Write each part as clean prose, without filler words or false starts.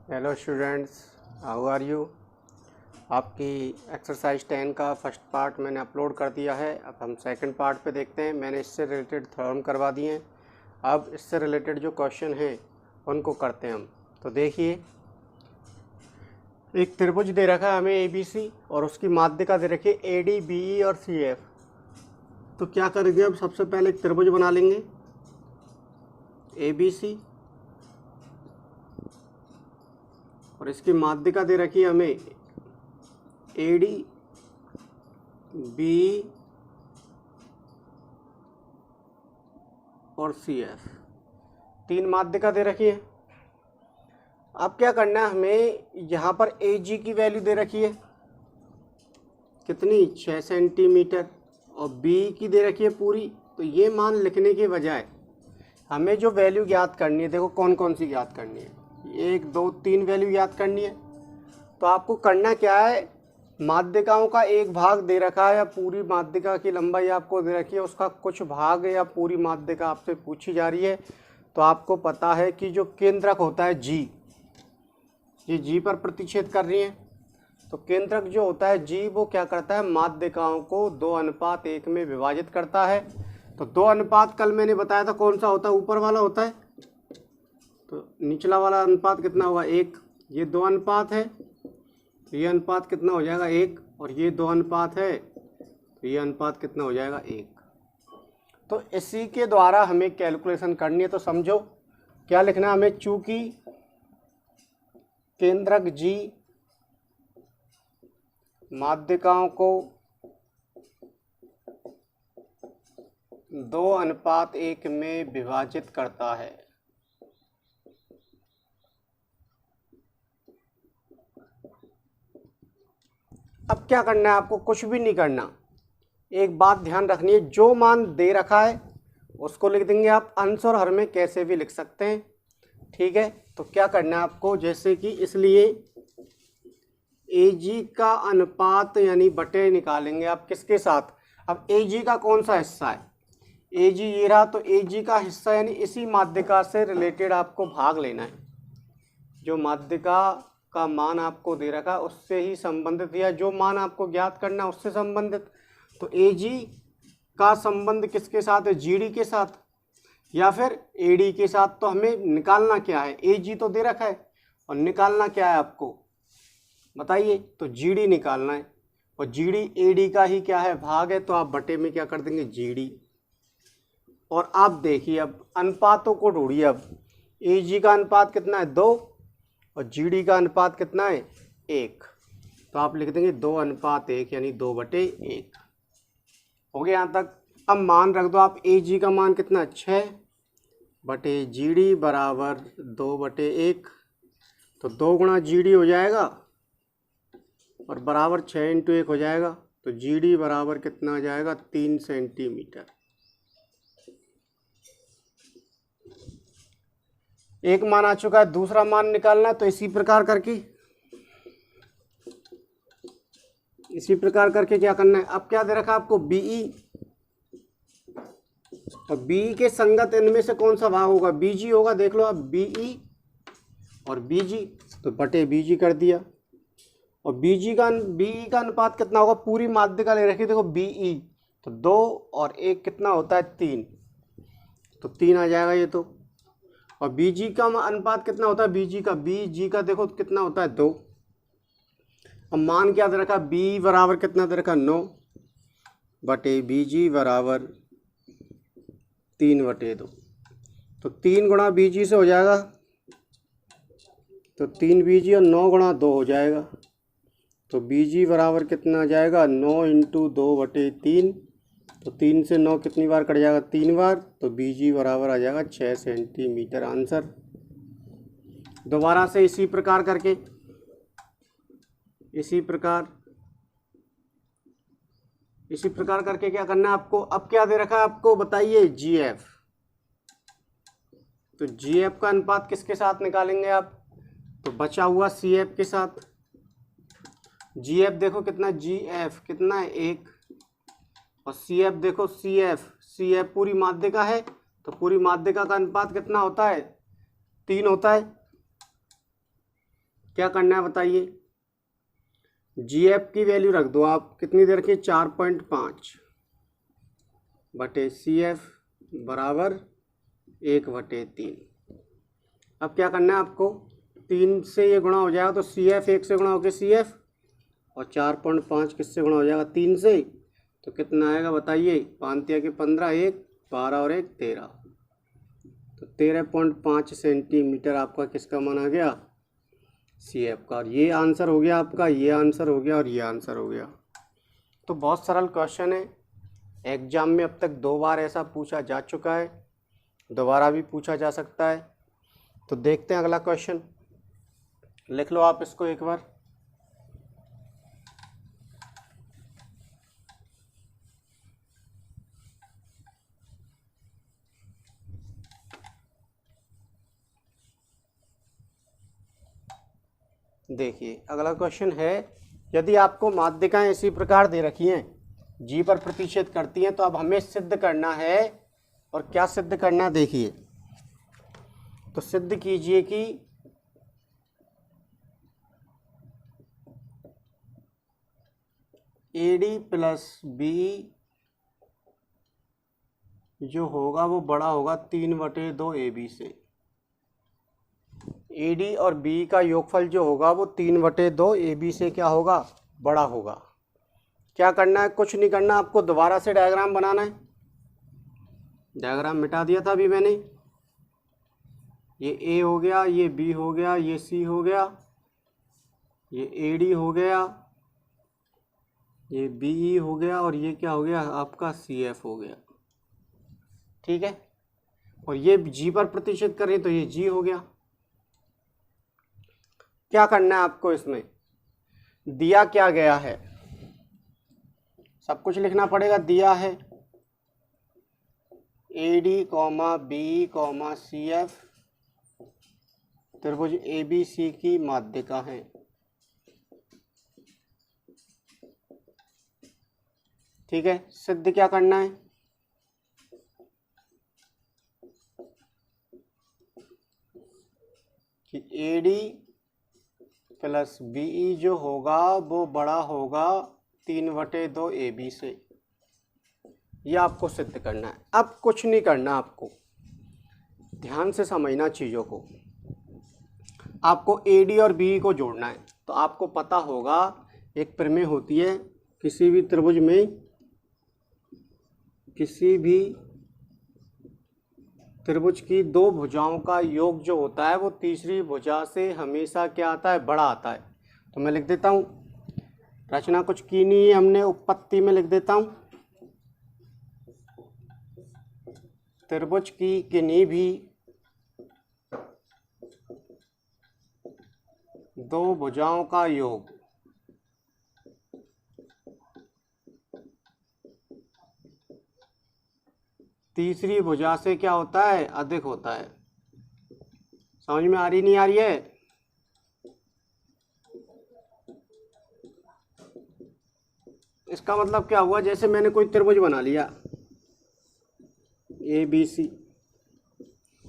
Hello students, how are you. आपकी exercise 10 का first part मैंने अपलोड कर दिया है। अब हम सेकंड पार्ट पे देखते हैं। मैंने इससे रिलेटेड थ्योरम करवा दिए हैं। अब इससे रिलेटेड जो क्वेश्चन हैं उनको करते हैं हम। तो देखिए, एक त्रिभुज दे रखा है हमें ABC और उसकी माध्यिका दे रखी है AD BE और CF। तो क्या करेंगे, अब सबसे पहले एक त्रिभुज बना लेंगे ABC और इसकी माध्यिका दे रखी है हमें AD BE और CF। तीन माध्यिका दे रखी है। अब क्या करना है, हमें यहाँ पर AG की वैल्यू दे रखी है कितनी, 6 सेंटीमीटर, और B की दे रखी है पूरी। तो ये मान लिखने के बजाय हमें जो वैल्यू ज्ञात करनी है, देखो कौन कौन सी ज्ञात करनी है, 1 2 3 वैल्यू ज्ञात करनी है। तो आपको करना क्या है, माध्यिकाओं का एक भाग दे रखा है या पूरी माध्यिका की लंबाई आपको दे रखी है, उसका कुछ भाग या पूरी माध्यिका आपसे पूछी जा रही है। तो आपको पता है कि जो केंद्रक होता है G, ये G पर प्रतिच्छेद कर रही है। तो केंद्रक जो होता है G, वो क्या करता है, माध्यिकाओं को 2:1 में विभाजित करता है। तो 2:, कल मैंने बताया था कौन सा होता है, ऊपर वाला होता है। तो निचला वाला अनुपात कितना हुआ, 1। ये 2 अनुपात है, तो ये अनुपात कितना हो जाएगा, 1। और ये 2 अनुपात है, तो ये अनुपात कितना हो जाएगा, 1। तो इसी के द्वारा हमें कैलकुलेशन करनी है। तो समझो क्या लिखना है हमें, चूंकि केंद्रक G माध्यिकाओं को 2:1 में विभाजित करता है, अब क्या करना है आपको, कुछ भी नहीं करना। एक बात ध्यान रखनी है, जो मान दे रखा है उसको लिख देंगे। आप अंश और हर में कैसे भी लिख सकते हैं, ठीक है। तो क्या करना है आपको, जैसे कि इसलिए AG का अनुपात यानी बटे निकालेंगे आप किसके साथ। अब AG का कौन सा हिस्सा है, AG ये रहा। तो AG का हिस्सा यानी इसी माध्यिका से रिलेटेड आपको भाग लेना है। जो माध्यिका का मान आपको दे रखा उससे ही संबंधित, या जो मान आपको ज्ञात करना उससे संबंधित। तो AG का संबंध किसके साथ है, GD के साथ या फिर AD के साथ। तो हमें निकालना क्या है, AG तो दे रखा है और निकालना क्या है आपको बताइए, तो GD निकालना है। और GD AD का ही क्या है, भाग है। तो आप बटे में क्या कर देंगे, GD। और आप देखिए अब अनुपातों को ढूंढिए। अब AG का अनुपात कितना है, 2, और GD का अनुपात कितना है, 1। तो आप लिख देंगे 2:1 यानी 2/1। हो गया यहाँ तक। अब मान रख दो आप, AG का मान कितना, 6 बटे GD बराबर 2/1। तो 2 गुणा GD हो जाएगा और बराबर 6 × 1 हो जाएगा। तो GD बराबर कितना आ जाएगा, 3 सेंटीमीटर। एक मान आ चुका है, दूसरा मान निकालना है। तो इसी प्रकार करके क्या करना है, अब क्या दे रखा है आपको, BE। और BE के संगत इनमें से कौन सा भाग होगा, BG होगा। देख लो अब, BE और BG, तो बटे BG कर दिया। और BE का अनुपात कितना होगा, पूरी माध्यिका ले रखी देखो BE, तो 2 और 1 कितना होता है, 3। तो 3 आ जाएगा ये तो। और BG का अनुपात कितना होता है, BG का देखो कितना होता है, 2। अब मान क्या दे रखा, B बराबर कितना दे रखा, 9 बटे BG बराबर 3/2। तो 3 गुणा BG से हो जाएगा, तो 3 BG और 9 गुणा 2 हो जाएगा। तो BG बराबर कितना आ जाएगा, 9 × 2/3। तो 3 से 9 कितनी बार कट जाएगा, 3 बार। तो BG बराबर आ जाएगा 6 सेंटीमीटर, आंसर। दोबारा से इसी प्रकार करके क्या करना है आपको। अब क्या दे रखा है आपको बताइए, GF। तो GF का अनुपात किसके साथ निकालेंगे आप, तो बचा हुआ CF के साथ। GF देखो कितना, GF कितना है, 1। और CF देखो, CF पूरी माध्यिका है। तो पूरी माध्यिका का अनुपात कितना होता है, 3 होता है। क्या करना है बताइए, GF की वैल्यू रख दो आप, कितनी देर की, 4.5 बटे CF बराबर 1/3। अब क्या करना है आपको, 3 से ये गुणा हो जाएगा तो CF 1 से गुणा होकर CF, और 4.5 किससे गुणा हो जाएगा, 3 से, तो कितना आएगा बताइए, 5 के 15, 1 12 और 1 13, तो 13.5 सेंटीमीटर आपका किसका मान आ गया, CF का। और ये आंसर हो गया आपका, ये आंसर हो गया और ये आंसर हो गया। तो बहुत सरल क्वेश्चन है, एग्जाम में अब तक 2 बार ऐसा पूछा जा चुका है, दोबारा भी पूछा जा सकता है। तो देखते हैं अगला क्वेश्चन, लिख लो आप इसको एक बार। देखिए अगला क्वेश्चन है, यदि आपको माध्यिकाएं इसी प्रकार दे रखी हैं, G पर प्रतिच्छेद करती हैं, तो अब हमें सिद्ध करना है। और क्या सिद्ध करना है देखिए, तो सिद्ध कीजिए कि AD प्लस B जो होगा वो बड़ा होगा 3/2 AB से। AD और B का योगफल जो होगा वो 3/2 AB से क्या होगा, बड़ा होगा। क्या करना है, कुछ नहीं करना, आपको दोबारा से डायग्राम बनाना है। डायग्राम मिटा दिया था अभी मैंने, ये A हो गया, ये B हो गया, ये C हो गया, ये AD हो गया, ये BE हो गया, और ये क्या हो गया आपका CF हो गया। ठीक है, और ये G पर प्रतिच्छेद करें तो ये G हो गया। क्या करना है आपको, इसमें दिया क्या गया है, सब कुछ लिखना पड़ेगा। दिया है AD, BE, CF त्रिभुज ABC की माध्यिका है। ठीक है, सिद्ध क्या करना है, कि AD प्लस BE जो होगा वो बड़ा होगा 3/2 AB से। यह आपको सिद्ध करना है। अब कुछ नहीं करना, आपको ध्यान से समझना चीज़ों को। आपको AD और BE को जोड़ना है। तो आपको पता होगा एक प्रमेय होती है, किसी भी त्रिभुज में किसी भी त्रिभुज की 2 भुजाओं का योग जो होता है वो तीसरी भुजा से हमेशा क्या आता है, बड़ा आता है। तो मैं लिख देता हूँ, रचना कुछ की नहीं है हमने, उत्पत्ति में लिख देता हूँ, त्रिभुज की किन्हीं भी 2 भुजाओं का योग तीसरी भुजा से क्या होता है, अधिक होता है। समझ में आ रही नहीं आ रही है? इसका मतलब क्या हुआ, जैसे मैंने कोई त्रिभुज बना लिया ABC,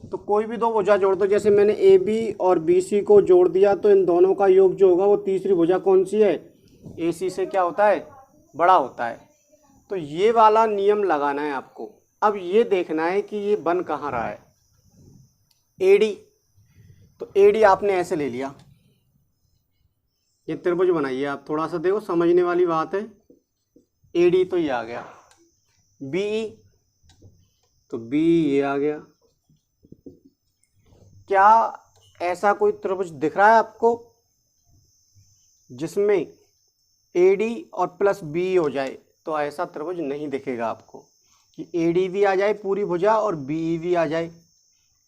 तो कोई भी 2 भुजा जोड़ दो। जैसे मैंने AB और BC को जोड़ दिया, तो इन दोनों का योग जो होगा वो तीसरी भुजा कौन सी है, AC से क्या होता है, बड़ा होता है। तो ये वाला नियम लगाना है आपको। अब ये देखना है कि ये बन कहाँ रहा है, AD। तो AD आपने ऐसे ले लिया, ये त्रिभुज बनाइए आप, थोड़ा सा देखो समझने वाली बात है। AD तो ये आ गया, BE तो B ये आ गया। क्या ऐसा कोई त्रिभुज दिख रहा है आपको जिसमें AD और प्लस BE हो जाए? तो ऐसा त्रिभुज नहीं दिखेगा आपको कि AD भी आ जाए पूरी भुजा और BE भी आ जाए।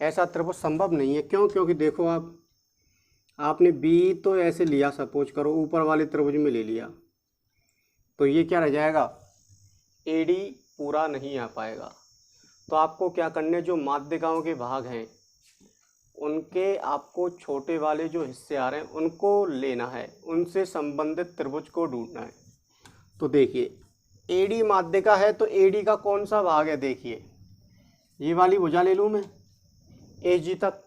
ऐसा त्रिभुज संभव नहीं है। क्यों? क्योंकि देखो आपने BE तो ऐसे लिया, सपोज करो ऊपर वाले त्रिभुज में ले लिया, तो ये क्या रह जाएगा, AD पूरा नहीं आ पाएगा। तो आपको क्या करने, जो माध्यिकाओं के भाग हैं उनके आपको छोटे वाले जो हिस्से आ रहे हैं उनको लेना है, उनसे संबंधित त्रिभुज को ढूंढना है। तो देखिए AD माध्यिका है, तो AD का कौन सा भाग है, देखिए ये वाली भुजा ले लूँ मैं AG तक,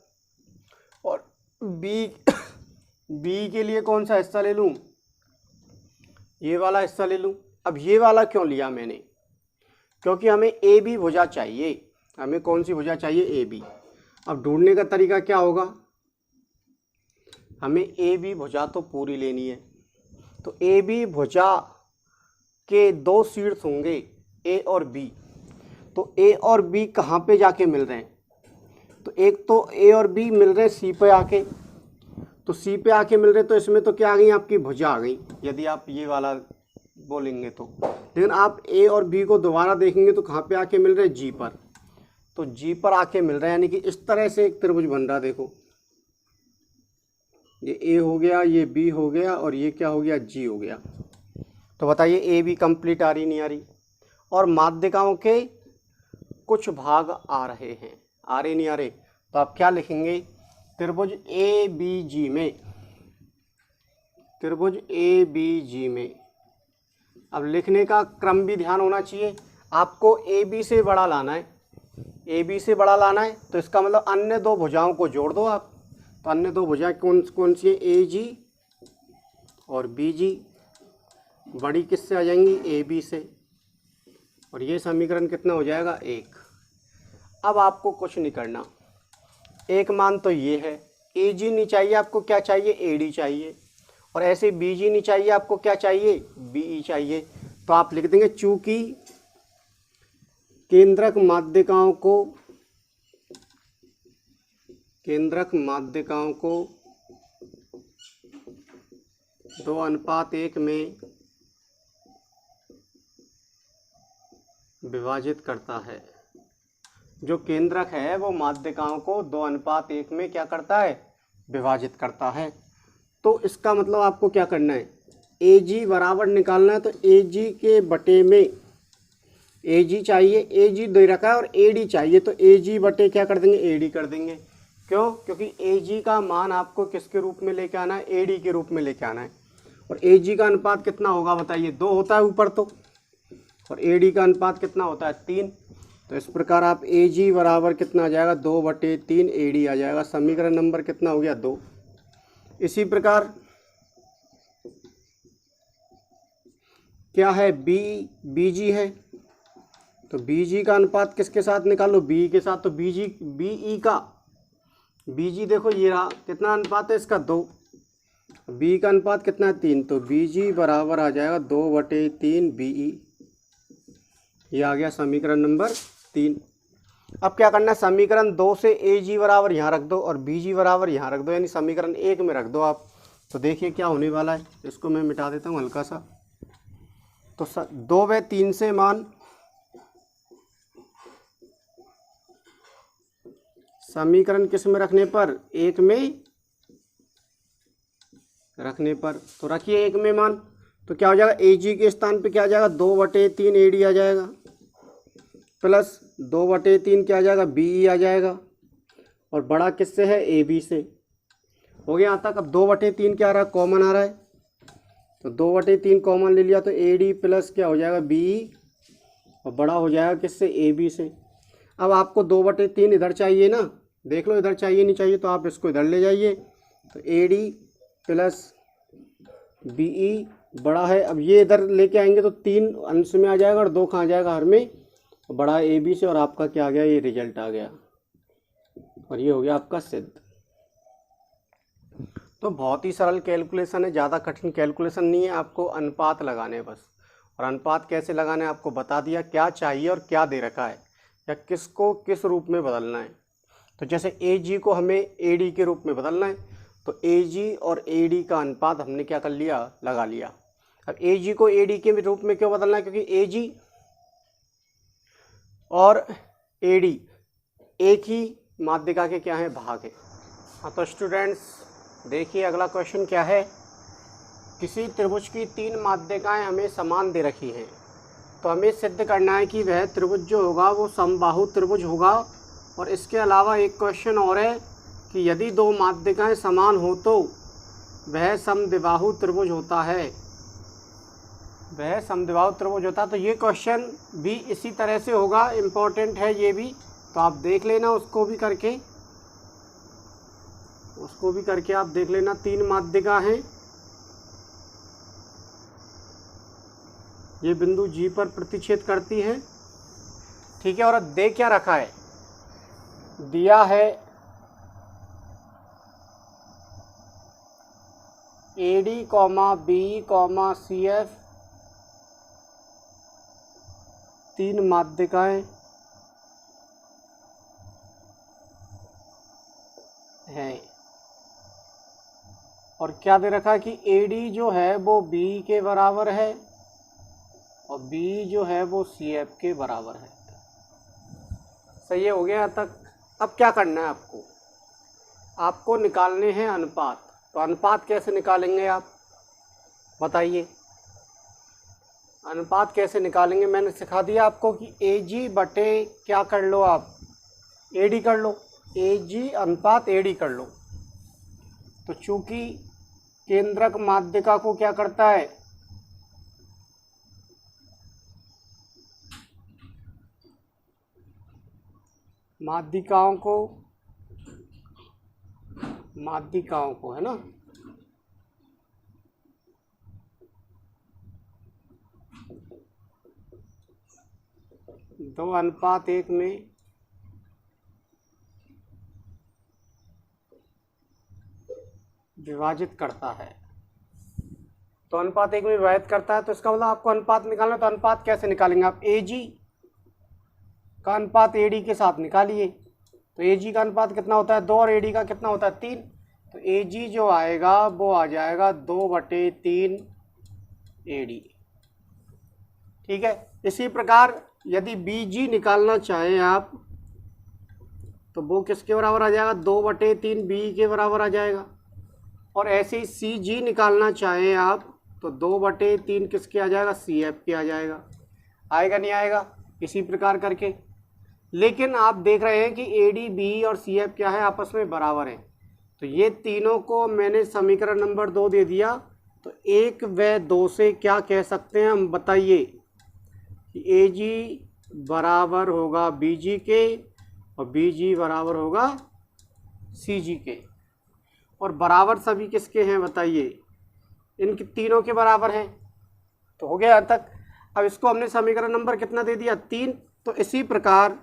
और बी के लिए कौन सा हिस्सा ले लूँ, ये वाला हिस्सा ले लूँ। अब ये वाला क्यों लिया मैंने, क्योंकि हमें ए बी भुजा चाहिए। हमें कौन सी भुजा चाहिए, ए बी। अब ढूंढने का तरीका क्या होगा, हमें ए बी भुजा तो पूरी लेनी है। तो ए बी भुजा के दो शीर्ष होंगे, ए और बी। तो ए और बी कहाँ पे जाके मिल रहे हैं, तो एक तो ए और बी मिल रहे हैं सी पे आके, तो सी पे आके मिल रहे, तो इसमें तो क्या आ गई, आपकी भुजा आ गई यदि आप ये वाला बोलेंगे तो। लेकिन आप ए और बी को दोबारा देखेंगे तो कहाँ पे आके मिल रहे हैं, जी पर। तो जी पर आके मिल रहा है, यानी कि इस तरह से एक त्रिभुज बन रहा। देखो ये ए हो गया, ये बी हो गया, और ये क्या हो गया, जी हो गया। तो बताइए ए बी कंप्लीट आ रही नहीं आ रही। और माध्यिकाओं के कुछ भाग आ रहे हैं, आ रहे नहीं आ रहे। तो आप क्या लिखेंगे, त्रिभुज ए बी जी में, त्रिभुज ए बी जी में। अब लिखने का क्रम भी ध्यान होना चाहिए। आपको ए बी से बड़ा लाना है, ए बी से बड़ा लाना है, तो इसका मतलब अन्य दो भुजाओं को जोड़ दो आप। तो अन्य दो भुजाएं कौन कौन सी है, ए जी और बी जी। बड़ी किससे आ जाएंगी, ए बी से। और ये समीकरण कितना हो जाएगा, 1। अब आपको कुछ नहीं करना, एक मान तो ये है, ए जी नहीं चाहिए आपको, क्या चाहिए, ए डी चाहिए। और ऐसे बी जी नहीं चाहिए आपको, क्या चाहिए, बी ई चाहिए। तो आप लिख देंगे चूंकि केंद्रक माध्यिकाओं को 2:1 में विभाजित करता है। जो केंद्रक है वो माध्यिकाओं को 2:1 में क्या करता है, विभाजित करता है। तो इसका मतलब आपको क्या करना है, ए जी बराबर निकालना है। तो ए जी के बटे में, ए जी चाहिए, ए जी दे रखा है, और ए डी चाहिए। तो ए जी बटे क्या कर देंगे, ए डी कर देंगे। क्यों, क्योंकि ए जी का मान आपको किसके रूप में लेके आना है, ए डी के रूप में लेके आना है। और ए जी का अनुपात कितना होगा बताइए, 2 होता है ऊपर तो, और ए डी का अनुपात कितना होता है, 3। तो इस प्रकार आप ए जी बराबर कितना आ जाएगा, 2/3 ए डी आ जाएगा। समीकरण नंबर कितना हो गया, 2। इसी प्रकार क्या है, बी जी है। तो बी जी का अनुपात किसके साथ निकालो, बी के साथ। तो बी जी बी ई का, बी जी देखो ये रहा, कितना अनुपात है इसका, 2। बी का अनुपात कितना है, 3। तो बी जी बराबर आ जाएगा 2/3 बी ई। ये आ गया समीकरण नंबर 3। अब क्या करना है, समीकरण 2 से ए जी बराबर यहाँ रख दो और बी जी बराबर यहाँ रख दो, यानी समीकरण 1 में रख दो आप। तो देखिए क्या होने वाला है, इसको मैं मिटा देता हूँ हल्का सा। तो 2/3 से मान समीकरण किस में रखने पर, 1 में रखने पर। तो रखिए 1 में मान, तो क्या हो जाएगा, ए जी के स्थान पे क्या आ जाएगा, 2/3 ए डी आ जाएगा, प्लस 2/3 क्या आ जाएगा, बी ई आ जाएगा। और बड़ा किससे है, ए बी से। हो गया यहाँ तक। अब 2/3 क्या आ रहा है, कॉमन आ रहा है। तो 2/3 कॉमन ले लिया, तो ए डी प्लस क्या हो जाएगा, बी ई, और बड़ा हो जाएगा किससे, ए बी से। अब आपको 2/3 इधर चाहिए ना, देख लो इधर चाहिए नहीं चाहिए, तो आप इसको इधर ले जाइए। तो A D plus B E बड़ा है। अब ये इधर लेके आएंगे तो 3 अंश में आ जाएगा और 2 कहाँ जाएगा, हर में, बड़ा ए बी से। और आपका क्या आ गया, ये रिजल्ट आ गया, और ये हो गया आपका सिद्ध। तो बहुत ही सरल कैलकुलेशन है, ज़्यादा कठिन कैलकुलेशन नहीं है। आपको अनुपात लगाने हैं बस, और अनुपात कैसे लगाना है आपको बता दिया, क्या चाहिए और क्या दे रखा है, या किसको किस रूप में बदलना है। तो जैसे ए जी को हमें ए डी के रूप में बदलना है, तो ए जी और ए डी का अनुपात हमने क्या कर लिया, लगा लिया। अब ए जी को ए डी के रूप में क्यों बदलना है, क्योंकि ए जी और ए डी एक ही माध्यिका के क्या है, भाग है। हाँ तो स्टूडेंट्स देखिए अगला क्वेश्चन क्या है। किसी त्रिभुज की 3 माध्यिकाएं हमें समान दे रखी हैं, तो हमें सिद्ध करना है कि वह त्रिभुज जो होगा वो समबाहु त्रिभुज होगा। और इसके अलावा एक क्वेश्चन और है कि यदि 2 माध्यिकाएं समान हो तो वह समद्विबाहु त्रिभुज होता है, वह समद्विबाहु त्रिभुज होता है। तो ये क्वेश्चन भी इसी तरह से होगा, इम्पोर्टेंट है ये भी, तो आप देख लेना उसको भी करके, उसको भी करके आप देख लेना। 3 माध्यिका हैं, ये बिंदु G पर प्रतिच्छेद करती है, ठीक है। और अब दे क्या रखा है, दिया है AD, BE, CF 3 माध्यिकाएं हैं। और क्या दे रखा है कि AD जो है वो BE के बराबर है और BE जो है वो CF के बराबर है। सही हो गया यहाँ तक। अब क्या करना है आपको, आपको निकालने हैं अनुपात। तो अनुपात कैसे निकालेंगे आप बताइए, अनुपात कैसे निकालेंगे। मैंने सिखा दिया आपको कि AG बटे क्या कर लो आप, AD कर लो, AG अनुपात AD कर लो। तो चूंकि केंद्रक माध्यिका को क्या करता है, माध्यिकाओं को है ना, दो अनुपात 1 में विभाजित करता है। तो अनुपात 1 में विभाजित करता है, तो इसका मतलब आपको अनुपात निकालना। तो अनुपात कैसे निकालेंगे आप, AG का अनुपात AD के साथ निकालिए। तो AG का अनुपात कितना होता है 2 और AD का कितना होता है 3। तो AG जो आएगा वो आ जाएगा 2/3 AD, ठीक है। इसी प्रकार यदि BG निकालना चाहें आप तो वो किसके बराबर आ जाएगा, 2/3 BE के बराबर आ जाएगा। और ऐसे ही CG निकालना चाहें आप तो 2/3 किसके आ जाएगा, CF के आ जाएगा। आएगा नहीं आएगा, इसी प्रकार करके। लेकिन आप देख रहे हैं कि AD, BE और CF क्या है, आपस में बराबर हैं। तो ये तीनों को मैंने समीकरण नंबर 2 दे दिया। तो 1 व 2 से क्या कह सकते हैं हम बताइए कि AG बराबर होगा BG के और BG बराबर होगा CG के। और बराबर सभी किसके हैं बताइए, इन तीनों के बराबर हैं। तो हो गया यहाँ तक। अब इसको हमने समीकरण नंबर कितना दे दिया, 3। तो इसी प्रकार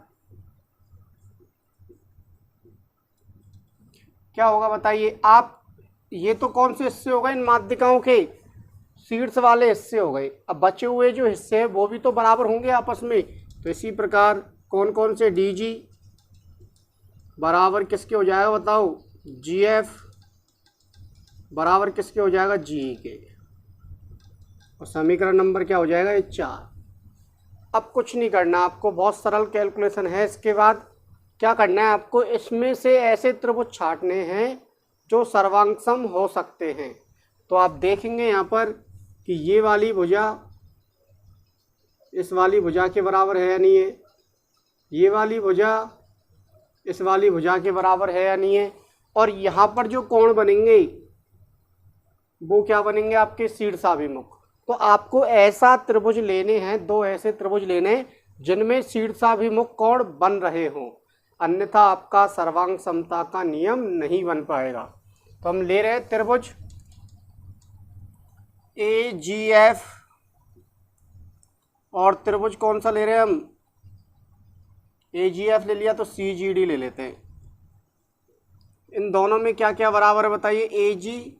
क्या होगा बताइए आप, ये तो कौन से हिस्से हो गए इन माध्यिकाओं के, शीर्ष वाले हिस्से हो गए। अब बचे हुए जो हिस्से हैं वो भी तो बराबर होंगे आपस में। तो इसी प्रकार कौन कौन से, DG बराबर किसके हो जाएगा बताओ, GF बराबर किसके हो जाएगा, GE के। और समीकरण नंबर क्या हो जाएगा, ये 4। अब कुछ नहीं करना आपको, बहुत सरल कैलकुलेशन है। इसके बाद क्या करना है आपको, इसमें से ऐसे त्रिभुज छांटने हैं जो सर्वांगसम हो सकते हैं। तो आप देखेंगे यहाँ पर कि ये वाली भुजा इस वाली भुजा के बराबर है या नहीं है, ये वाली भुजा इस वाली भुजा के बराबर है या नहीं है। और यहाँ पर जो कोण बनेंगे वो क्या बनेंगे, आपके शीर्षाभिमुख। तो आपको ऐसा त्रिभुज लेने हैं, 2 ऐसे त्रिभुज लेने हैं जिनमें शीर्षाभिमुख कोण बन रहे हों, अन्यथा आपका सर्वांग समता का नियम नहीं बन पाएगा। तो हम ले रहे हैं त्रिभुज AGF और त्रिभुज कौन सा ले रहे हैं हम, AGF ले लिया तो CGD ले लेते हैं। इन दोनों में क्या क्या बराबर है बताइए, AG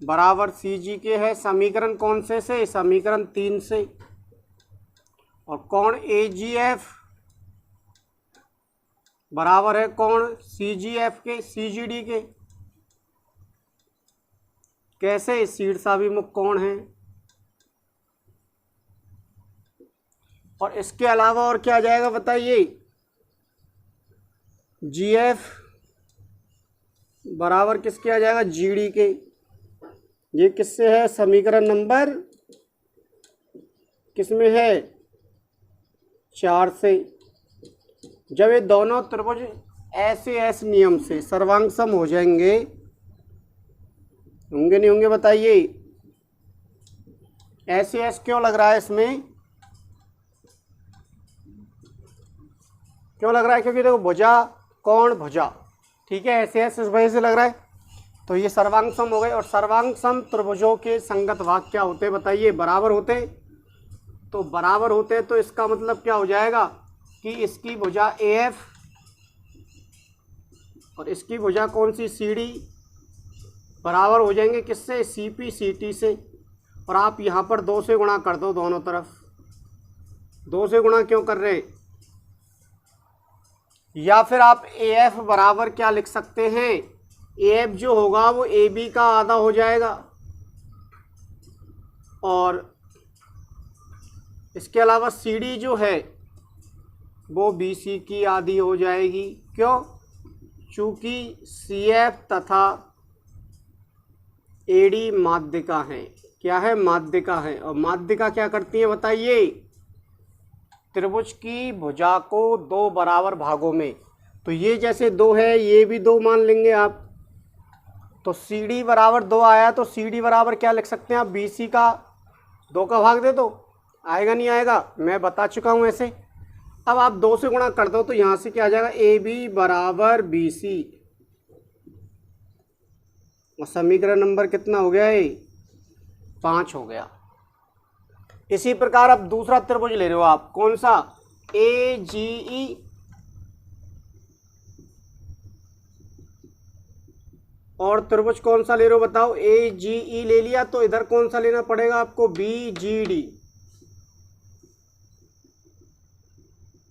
बराबर CG के है। समीकरण कौन से, समीकरण 3 से। और कोण AGF बराबर है कोण CGF के, CGD के। कैसे, शीर्षाभिमुख कोण है। और इसके अलावा और क्या आ जाएगा बताइए, GF बराबर किसके आ जाएगा, GD के। ये किससे है, समीकरण नंबर किसमें है, 4 से। जब ये दोनों त्रिभुज ऐसे नियम से सर्वांगसम हो जाएंगे, होंगे नहीं होंगे बताइए। ऐसे क्यों लग रहा है इसमें, क्यों लग रहा है, क्योंकि देखो भुजा कोण भुजा ठीक है, ऐसे इस वजह से लग रहा है। तो ये सर्वांग सम हो गए। और सर्वांग सम त्रिभुजों के संगत भाग क्या होते हैं बताइए? बराबर होते हैं। तो बराबर होते हैं तो इसका मतलब क्या हो जाएगा कि इसकी भुजा AF और इसकी भुजा कौन सी CD बराबर हो जाएंगे किससे? CP CT से। और आप यहाँ पर 2 से गुणा कर दो दोनों तरफ। 2 से गुणा क्यों कर रहे? या फिर आप AF बराबर क्या लिख सकते हैं? AF जो होगा वो AB का आधा हो जाएगा और इसके अलावा CD जो है वो BC की आधी हो जाएगी। क्यों? चूँकि CF तथा AD माध्यिका है। क्या है? माध्यिका है। और माध्यिका क्या करती है बताइए? त्रिभुज की भुजा को 2 बराबर भागों में, तो ये जैसे 2 है ये भी 2 मान लेंगे आप। तो CD बराबर 2 आया तो CD बराबर क्या लिख सकते हैं आप? BC का 2 का भाग दे दो। आएगा नहीं आएगा? मैं बता चुका हूँ ऐसे। अब आप 2 से गुणा कर दो तो यहाँ से क्या आ जाएगा? AB बराबर BC। और समीकरण नंबर कितना हो गया? 5 हो गया। इसी प्रकार अब दूसरा त्रिभुज ले रहे हो आप, कौन सा? AGE। और त्रिभुज कौन सा ले रहे हो बताओ? AGE ले लिया तो इधर कौन सा लेना पड़ेगा आपको? BGD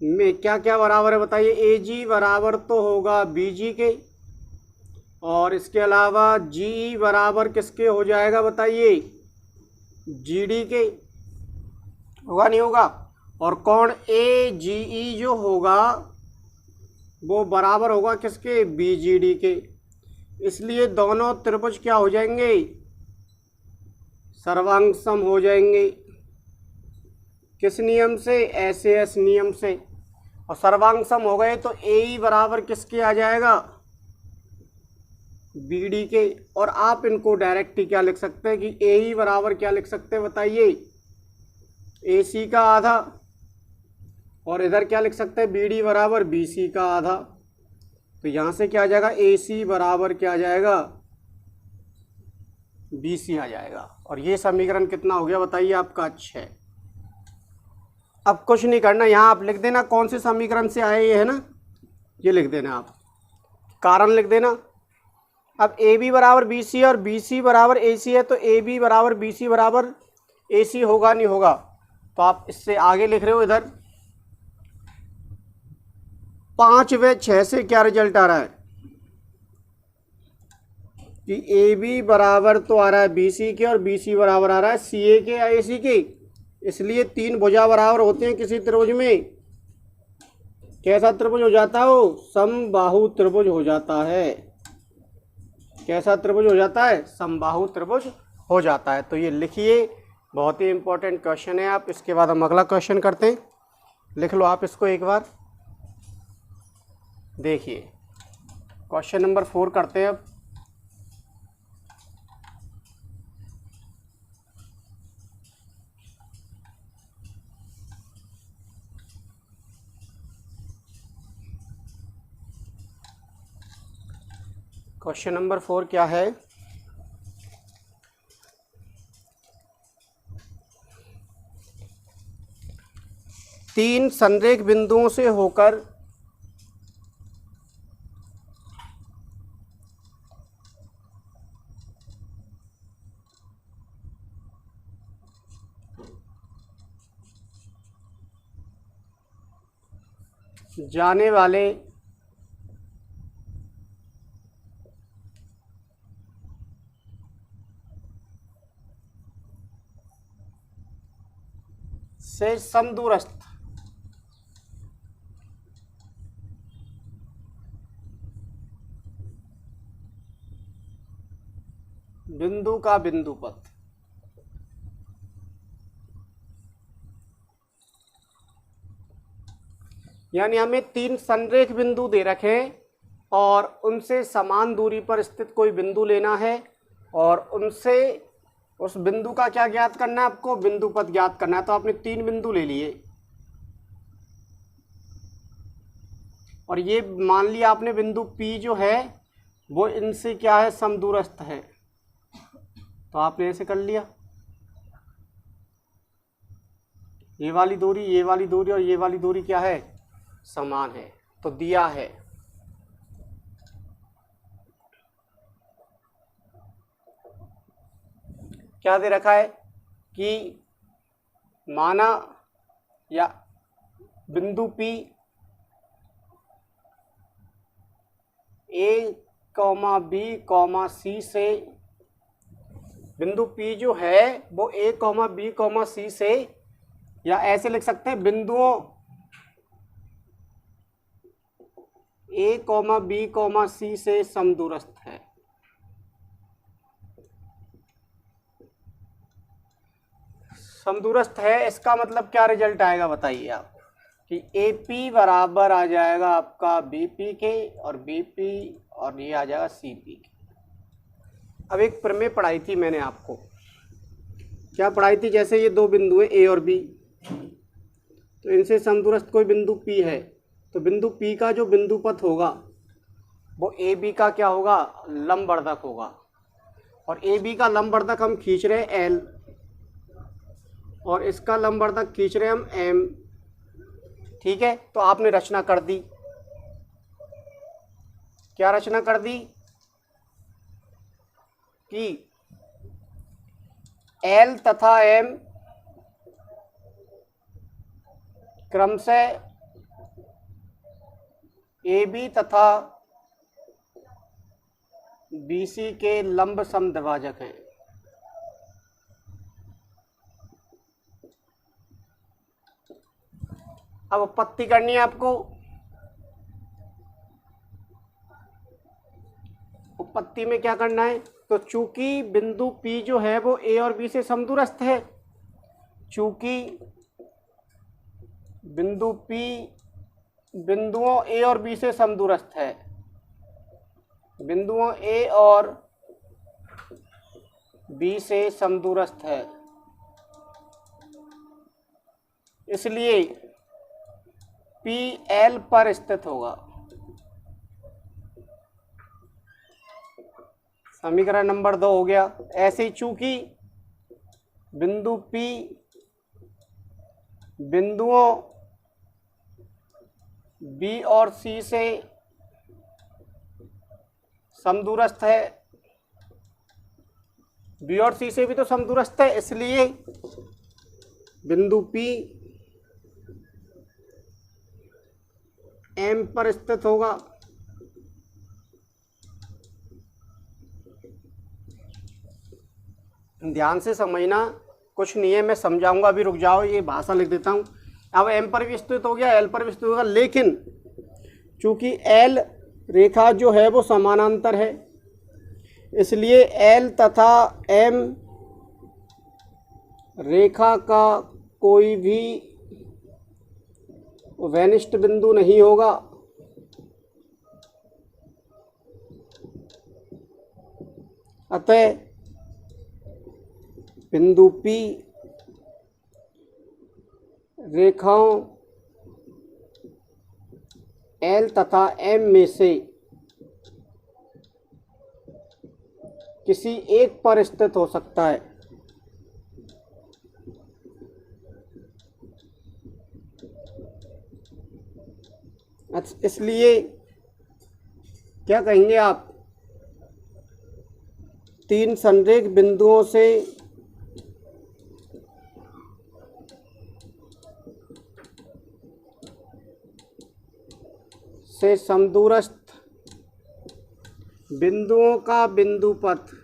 में क्या क्या बराबर है बताइए? AG बराबर तो होगा BG के, और इसके अलावा GE बराबर किसके हो जाएगा बताइए? GD के। होगा नहीं होगा? और कोण AGE जो होगा वो बराबर होगा किसके? BGD के। इसलिए दोनों त्रिभुज क्या हो जाएंगे? सर्वांग सम हो जाएंगे। किस नियम से? SAS नियम से। और सर्वांग सम हो गए तो AE बराबर किसके आ जाएगा? BD के। और आप इनको डायरेक्ट ही क्या लिख सकते हैं कि AE बराबर क्या लिख सकते हैं बताइए? AC का आधा। और इधर क्या लिख सकते हैं? BD बराबर BC का आधा। तो यहाँ से क्या आ जाएगा? AC बराबर क्या आ जाएगा? BC आ जाएगा। और ये समीकरण कितना हो गया बताइए आपका? 6। अब कुछ नहीं करना, यहाँ आप लिख देना कौन से समीकरण से आए ये, है ना? ये लिख देना आप, कारण लिख देना। अब AB बराबर BC और BC बराबर AC है तो AB बराबर BC बराबर AC होगा नहीं होगा? तो आप इससे आगे लिख रहे हो इधर 5 व 6 से क्या रिजल्ट आ रहा है कि AB बराबर तो आ रहा है BC के और BC बराबर आ रहा है CA के या AC के। इसलिए 3 भुजा बराबर होते हैं किसी त्रिभुज में। कैसा त्रिभुज हो जाता है वो? समबाहु त्रिभुज हो जाता है। कैसा त्रिभुज हो जाता है? समबाहु त्रिभुज हो जाता है। तो ये लिखिए, बहुत ही इंपॉर्टेंट क्वेश्चन है। आप इसके बाद हम अगला क्वेश्चन करते हैं। लिख लो आप इसको एक बार। देखिए क्वेश्चन नंबर 4 करते हैं अब। क्वेश्चन नंबर 4 क्या है? तीन संरेख बिंदुओं से होकर जाने वाले से समदूरस्थ बिंदु का बिंदुपथ यानी हमें 3 संरेख बिंदु दे रखे और उनसे समान दूरी पर स्थित कोई बिंदु लेना है और उनसे उस बिंदु का क्या ज्ञात करना है आपको? बिंदुपथ ज्ञात करना है। तो आपने 3 बिंदु ले लिए। और ये मान लिया आपने बिंदु P जो है वो इनसे क्या है, समदूरस्थ है, तो आपने ऐसे कर लिया, ये वाली दूरी और ये वाली दूरी क्या है, समान है, तो दिया है। क्या दे रखा है कि माना या बिंदु P A, B, C से, बिंदु P जो है वो A, B, C से, या ऐसे लिख सकते हैं बिंदुओं A, B, C से समदूरस्थ है। समदूरस्थ है, इसका मतलब क्या रिजल्ट आएगा बताइए आप, कि AP बराबर आ जाएगा आपका BP के, और BP और ये आ जाएगा CP के। अब एक प्रमेय पढ़ाई थी मैंने आपको, क्या पढ़ाई थी, जैसे ये दो बिंदु हैं A और B, तो इनसे समदूरस्थ कोई बिंदु P है, तो बिंदु P का जो बिंदु पथ होगा वो AB का क्या होगा, लंबवर्धक होगा, और AB का लंबवर्धक हम खींच रहे हैं L, और इसका लंबवर्धक खींच रहे हम M, ठीक है। तो आपने रचना कर दी, क्या रचना कर दी कि L तथा M क्रमशः AB तथा BC के लंब समद्विभाजक हैं। अब उत्पत्ति करनी है आपको, उत्पत्ति में क्या करना है, तो चूंकि बिंदु P जो है वो A और B से समदूरस्थ है, चूंकि बिंदु P बिंदुओं A और B से समदूरस्थ है, बिंदुओं A और B से समदूरस्थ है, इसलिए P L पर स्थित होगा। समीकरण नंबर 2 हो गया। ऐसे ही चूंकि बिंदु P बिंदुओं B और C से समदूरस्थ है, B और C से भी तो समदूरस्थ है, इसलिए बिंदु P M पर स्थित होगा। ध्यान से समझना, कुछ नहीं है, मैं समझाऊंगा, अभी रुक जाओ, ये भाषा लिख देता हूँ। अब M पर भी स्थित हो गया, L पर भी स्थित होगा, लेकिन चूंकि L रेखा जो है वो समानांतर है, इसलिए L तथा M रेखा का कोई भी वैनिष्ट बिंदु नहीं होगा, अतः बिंदु P रेखाओं L तथा M में से किसी एक पर स्थित हो सकता है। इसलिए क्या कहेंगे आप, तीन संरेख बिंदुओं से समदूरस्थ बिंदुओं का बिंदु पथ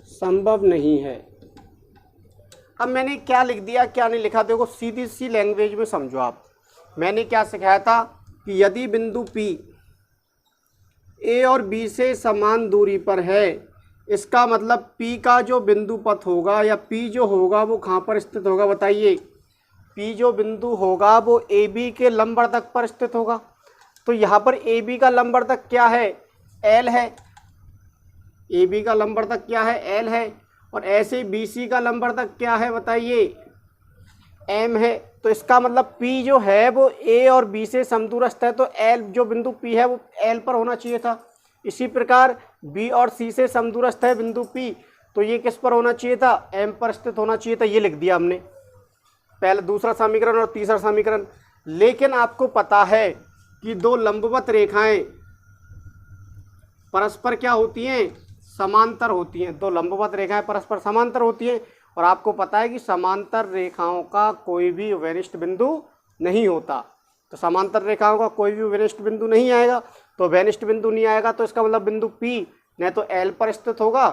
संभव नहीं है। अब मैंने क्या लिख दिया क्या नहीं लिखा, देखो सीधी सी लैंग्वेज में समझो आप। मैंने क्या सिखाया था कि यदि बिंदु P A और B से समान दूरी पर है, इसका मतलब P का जो बिंदु पथ होगा या P जो होगा वो कहाँ पर स्थित होगा बताइए। P जो बिंदु होगा वो AB के लंबवर्धक पर स्थित होगा। तो यहाँ पर AB का लंबवर्धक क्या है, L है। AB का लंबवर्धक क्या है, L है। और ऐसे ही BC का लंबवर्तक क्या है बताइए, M है। तो इसका मतलब P जो है वो A और B से समदूरस्थ है, तो L जो बिंदु P है वो L पर होना चाहिए था। इसी प्रकार B और C से समदूरस्थ है बिंदु P, तो ये किस पर होना चाहिए था, M पर स्थित होना चाहिए था। ये लिख दिया हमने पहले दूसरा समीकरण और तीसरा समीकरण। लेकिन आपको पता है कि दो लंबवत रेखाएं परस्पर क्या होती हैं, समांतर होती हैं। दो लंबवत रेखाएं परस्पर समांतर होती हैं, और आपको पता है कि समांतर रेखाओं का कोई भी विनिष्ट बिंदु नहीं होता। तो समांतर रेखाओं का कोई भी विनिष्ट बिंदु नहीं आएगा, तो विनिष्ट बिंदु नहीं आएगा तो इसका मतलब बिंदु P न तो L पर स्थित होगा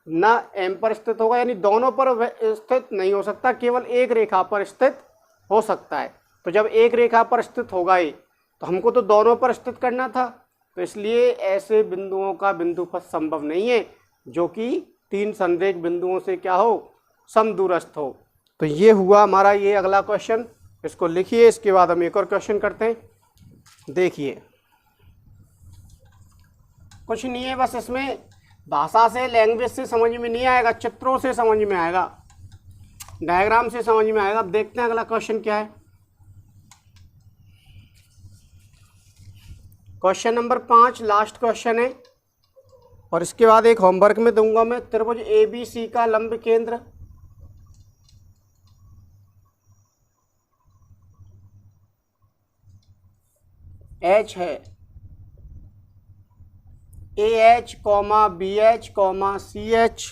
न M पर स्थित होगा, यानी दोनों पर स्थित नहीं हो सकता, केवल एक रेखा पर स्थित हो सकता है। तो जब एक रेखा पर स्थित होगा ही, तो हमको तो दोनों पर स्थित करना था, तो इसलिए ऐसे बिंदुओं का बिंदुपथ संभव नहीं है जो कि तीन संरेख बिंदुओं से क्या हो, समदूरस्थ हो। तो ये हुआ हमारा ये अगला क्वेश्चन, इसको लिखिए। इसके बाद हम एक और क्वेश्चन करते हैं। देखिए कुछ नहीं है, बस इसमें भाषा से, लैंग्वेज से समझ में नहीं आएगा, चित्रों से समझ में आएगा, डायग्राम से समझ में आएगा। अब देखते हैं अगला क्वेश्चन क्या है। क्वेश्चन नंबर 5 लास्ट क्वेश्चन है, और इसके बाद एक होमवर्क में दूंगा मैं। त्रिभुज ABC का लंब केंद्र H है। AH, BH, CH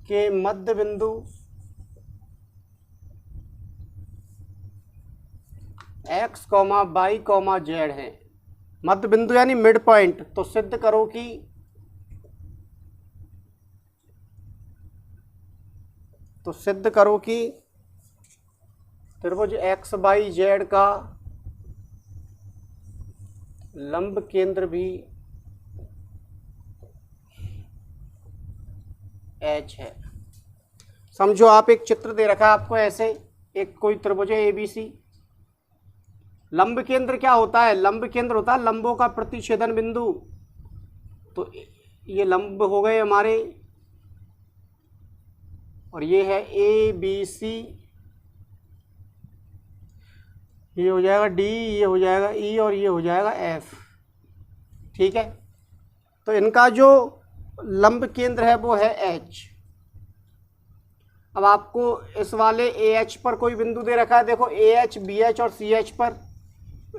के मध्य बिंदु X, Y, Z है। मध्य बिंदु यानी मिड पॉइंट। तो सिद्ध करो कि त्रिभुज XYZ का लंब केंद्र भी H है। समझो आप एक चित्र दे रखा है आपको ऐसे, एक कोई त्रिभुज है ABC। लंब केंद्र क्या होता है, लंब केंद्र होता है लंबों का प्रतिच्छेदन बिंदु। तो ये लंब हो गए हमारे, और ये है ABC, ये हो जाएगा D, ये हो जाएगा E, और ये हो जाएगा F। ठीक है, तो इनका जो लंब केंद्र है वो है H। अब आपको इस वाले AH पर कोई बिंदु दे रखा है, देखो AH, BH और CH पर,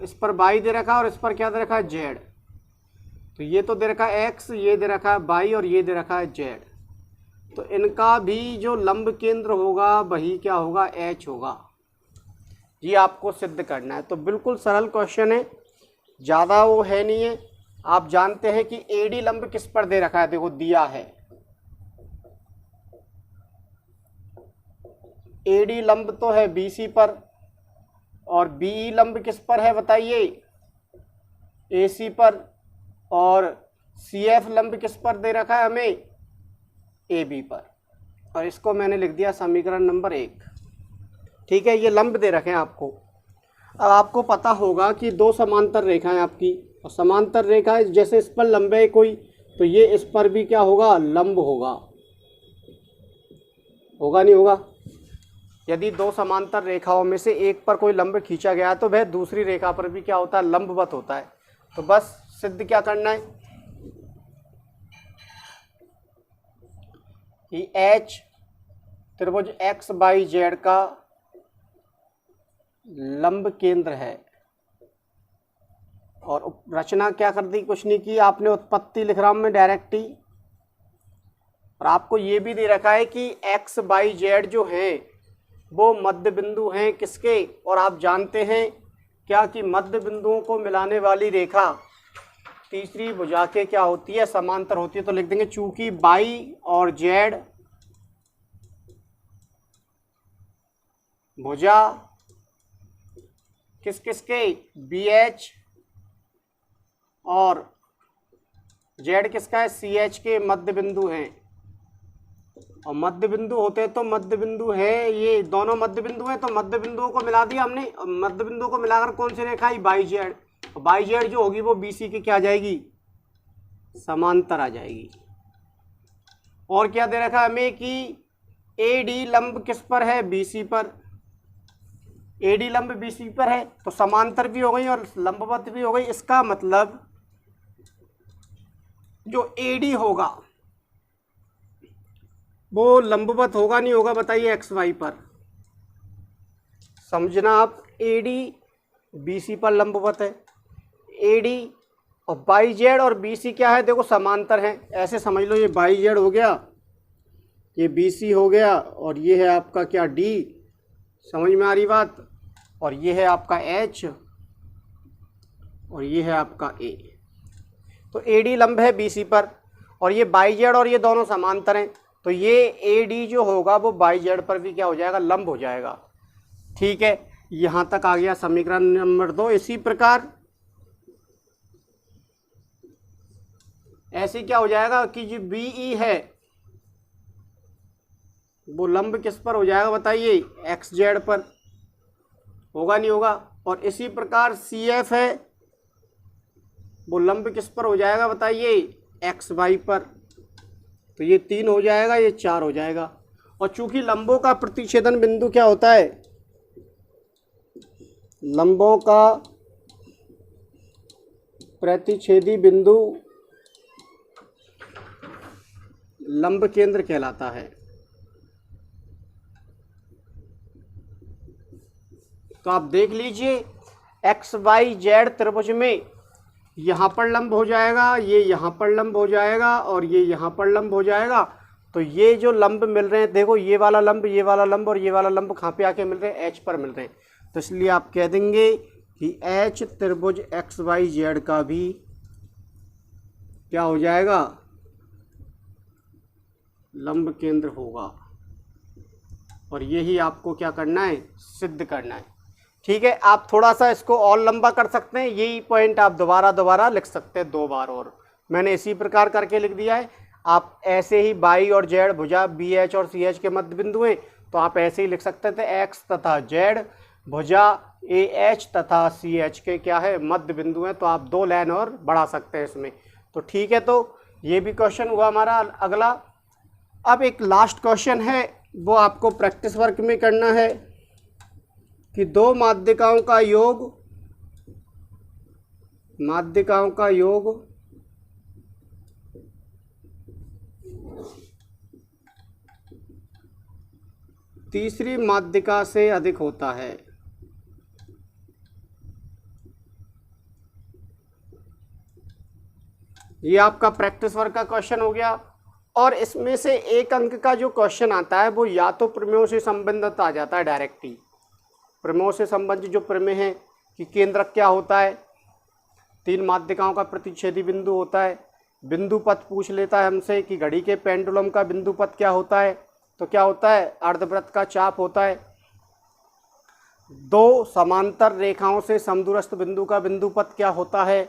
इस पर Y दे रखा है और इस पर क्या दे रखा है, Z। तो ये तो दे रखा है X, ये दे रखा है Y और ये दे रखा है Z। तो इनका भी जो लंब केंद्र होगा वही क्या होगा, H होगा। ये आपको सिद्ध करना है। तो बिल्कुल सरल क्वेश्चन है, ज़्यादा वो है नहीं है। आप जानते हैं कि AD लंब किस पर दे रखा है, देखो दिया है। AD लंब तो है BC पर, और BE लंब किस पर है बताइए, AC पर, और CF लंब किस पर दे रखा है हमें, AB पर। और इसको मैंने लिख दिया समीकरण नंबर 1। ठीक है, ये लंब दे रखे हैं आपको। अब आपको पता होगा कि दो समांतर रेखाएं आपकी, और समांतर रेखाएं जैसे इस पर लंब है कोई, तो ये इस पर भी क्या होगा, लंब होगा। होगा नहीं होगा? यदि दो समांतर रेखाओं में से एक पर कोई लंब खींचा गया तो वह दूसरी रेखा पर भी क्या होता है, लंबवत होता है। तो बस सिद्ध क्या करना है कि H त्रिभुज XYZ का लंब केंद्र है। और रचना क्या कर दी, कुछ नहीं की, आपने उत्पत्ति लिख रहा हूं मैं डायरेक्ट ही। और आपको ये भी दे रखा है कि XYZ जो हैं वो मध्य बिंदु हैं किसके, और आप जानते हैं क्या कि मध्य बिंदुओं को मिलाने वाली रेखा तीसरी भुजा के क्या होती है, समांतर होती है। तो लिख देंगे चूंकि Y और Z भुजा किस किस के, BH और Z किसका है, CH के मध्य बिंदु हैं। और मध्य बिंदु होते हैं तो मध्य बिंदु है, ये दोनों मध्य बिंदु हैं, तो मध्य बिंदुओं को मिला दिया हमने। मध्य बिंदुओं को मिलाकर कौन सी रेखा आई, YZ। YZ जो होगी वो BC की क्या आ जाएगी, समांतर आ जाएगी। और क्या दे रखा है हमें कि AD लंब किस पर है, BC पर। AD लंब BC पर है तो समांतर भी हो गई और लंबवत भी हो गई। इसका मतलब जो AD होगा वो लंबवत होगा नहीं होगा, बताइए, XY पर। समझना आप, AD BC पर लंबवत है, AD और YZ और BC क्या है, देखो समांतर है। ऐसे समझ लो, ये YZ हो गया, ये BC हो गया, और ये है आपका क्या, D। समझ में आ रही बात। और ये है आपका H और ये है आपका A। तो AD लंब है BC पर और ये YZ और ये दोनों समांतर हैं, तो ये AD जो होगा वो YZ पर भी क्या हो जाएगा, लंब हो जाएगा। ठीक है, यहाँ तक आ गया समीकरण नंबर 2। इसी प्रकार ऐसे क्या हो जाएगा कि जो BE है वो लंब किस पर हो जाएगा, बताइए, XZ पर। होगा नहीं होगा। और इसी प्रकार CF है वो लंब किस पर हो जाएगा, बताइए, XY पर। तो ये 3 हो जाएगा, ये 4 हो जाएगा। और चूंकि लंबों का प्रतिच्छेदन बिंदु क्या होता है, लंबों का प्रतिच्छेदी बिंदु लंब केंद्र कहलाता है। तो आप देख लीजिए, XYZ त्रिभुज में यहाँ पर लंब हो जाएगा, ये यहाँ पर लंब हो जाएगा और ये यहाँ पर लंब हो जाएगा। तो ये जो लंब मिल रहे हैं, देखो, ये वाला लंब, ये वाला लंब और ये वाला लंब कहाँ पे आके मिल रहे हैं, H पर मिल रहे हैं। तो इसलिए आप कह देंगे कि H त्रिभुज XYZ का भी क्या हो जाएगा, लंब केंद्र होगा। और यही आपको क्या करना है, सिद्ध करना है। ठीक है, आप थोड़ा सा इसको और लंबा कर सकते हैं, यही पॉइंट आप दोबारा लिख सकते हैं 2 बार, और मैंने इसी प्रकार करके लिख दिया है। आप ऐसे ही Y और Z भुजा BH और CH के मध्य बिंदु हैं, तो आप ऐसे ही लिख सकते थे, X तथा Z भुजा AH तथा CH के क्या है, मध्य बिंदु हैं। तो आप 2 लाइन और बढ़ा सकते हैं इसमें। तो ठीक है, तो ये भी क्वेश्चन हुआ हमारा अगला। अब एक लास्ट क्वेश्चन है, वो आपको प्रैक्टिस वर्क में करना है कि 2 माध्यिकाओं का योग तीसरी माध्यिका से अधिक होता है। ये आपका प्रैक्टिस वर्क का क्वेश्चन हो गया। और इसमें से 1 अंक का जो क्वेश्चन आता है वो या तो प्रमेयों से संबंधित आ जाता है डायरेक्टली। प्रमेयों से संबंधित जो प्रमेय है कि केंद्रक क्या होता है, 3 माध्यिकाओं का प्रतिच्छेदी बिंदु होता है, बिंदु पथ पूछ लेता है हमसे कि घड़ी के पेंडुलम का बिंदु पथ क्या होता है, तो क्या होता है, अर्धवृत्त का चाप होता है। 2 समांतर रेखाओं से समदूरस्थ बिंदु का बिंदु पथ क्या होता है,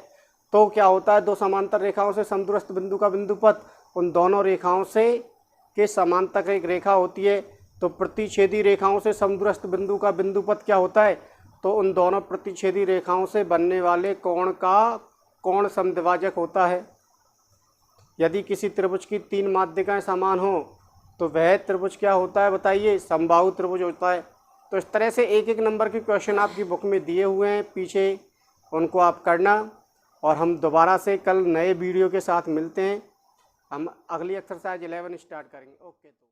तो क्या होता है, 2 समांतर रेखाओं से समदूरस्थ बिंदु का बिंदु पथ, उन दोनों रेखाओं से के समांतर एक रेखा होती है। तो प्रतिच्छेदी रेखाओं से समदूरस्थ बिंदु का बिंदु पथ क्या होता है, तो उन दोनों प्रतिच्छेदी रेखाओं से बनने वाले कोण का कोण समद्विभाजक होता है। यदि किसी त्रिभुज की 3 माध्यिकाएं समान हो तो वह त्रिभुज क्या होता है, बताइए, समबाहु त्रिभुज होता है। तो इस तरह से 1-1 नंबर के क्वेश्चन आपकी बुक में दिए हुए हैं पीछे, उनको आप करना। और हम दोबारा से कल नए वीडियो के साथ मिलते हैं। हम अगली एक्सरसाइज 11 स्टार्ट करेंगे। ओके।